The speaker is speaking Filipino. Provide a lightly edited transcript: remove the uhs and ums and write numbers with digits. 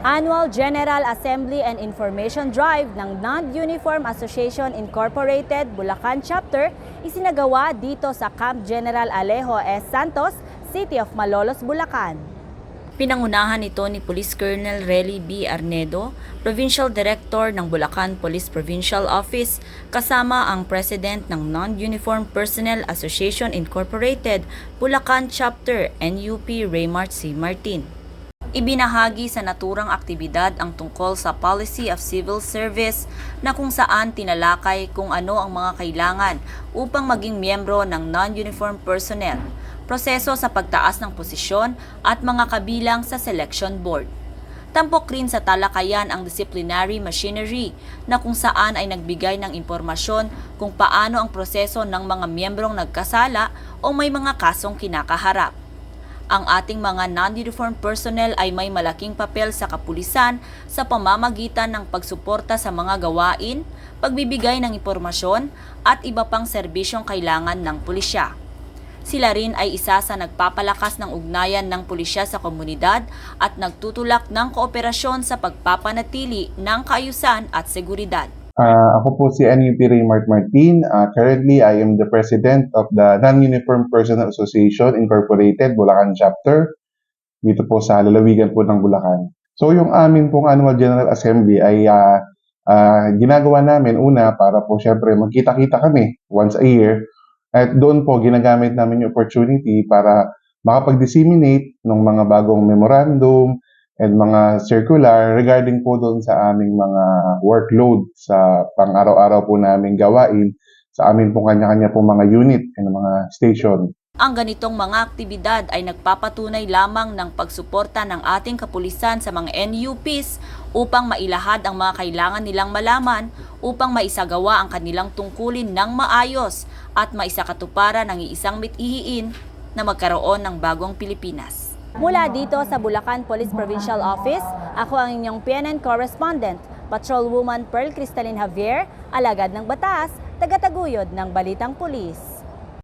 Annual General Assembly and Information Drive ng Non-Uniform Association Incorporated Bulacan Chapter isinagawa dito sa Camp General Alejo S. Santos, City of Malolos, Bulacan. Pinangunahan ito ni Police Colonel Relly B. Arnedo, Provincial Director ng Bulacan Police Provincial Office, kasama ang President ng Non-Uniform Personnel Association Incorporated Bulacan Chapter NUP Raymart C. Martin. Ibinahagi sa naturang aktibidad ang tungkol sa Policy of Civil Service na kung saan tinalakay kung ano ang mga kailangan upang maging miyembro ng non-uniform personnel, proseso sa pagtaas ng posisyon at mga kabilang sa selection board. Tampok rin sa talakayan ang disciplinary machinery na kung saan ay nagbigay ng impormasyon kung paano ang proseso ng mga miyembrong nagkasala o may mga kasong kinakaharap. Ang ating mga non-uniform personnel ay may malaking papel sa kapulisan sa pamamagitan ng pagsuporta sa mga gawain, pagbibigay ng impormasyon at iba pang serbisyong kailangan ng pulisya. Sila rin ay isa sa nagpapalakas ng ugnayan ng pulisya sa komunidad at nagtutulak ng kooperasyon sa pagpapanatili ng kaayusan at seguridad. Ako po si NUP Raymart Martin. Currently, I am the President of the Non-Uniform Personnel Association Incorporated Bulacan Chapter dito po sa lalawigan po ng Bulacan. So yung amin pong Annual General Assembly ay ginagawa namin una para po syempre magkita-kita kami once a year at doon po ginagamit namin yung opportunity para makapag-disseminate ng mga bagong memorandum and mga circular regarding po doon sa aming mga workload sa pang-araw-araw po naming gawain sa amin pong kanya-kanya po mga unit and mga station. Ang ganitong mga aktibidad ay nagpapatunay lamang ng pagsuporta ng ating kapulisan sa mga NUPs upang mailahad ang mga kailangan nilang malaman upang maisagawa ang kanilang tungkulin ng maayos at maisakatuparan ng iisang mithiin na magkaroon ng bagong Pilipinas. Mula dito sa Bulacan Police Provincial Office, ako ang inyong PNN correspondent, Patrolwoman Pearl Cristalin Javier, alagad ng batas, tagataguyod ng Balitang Pulis.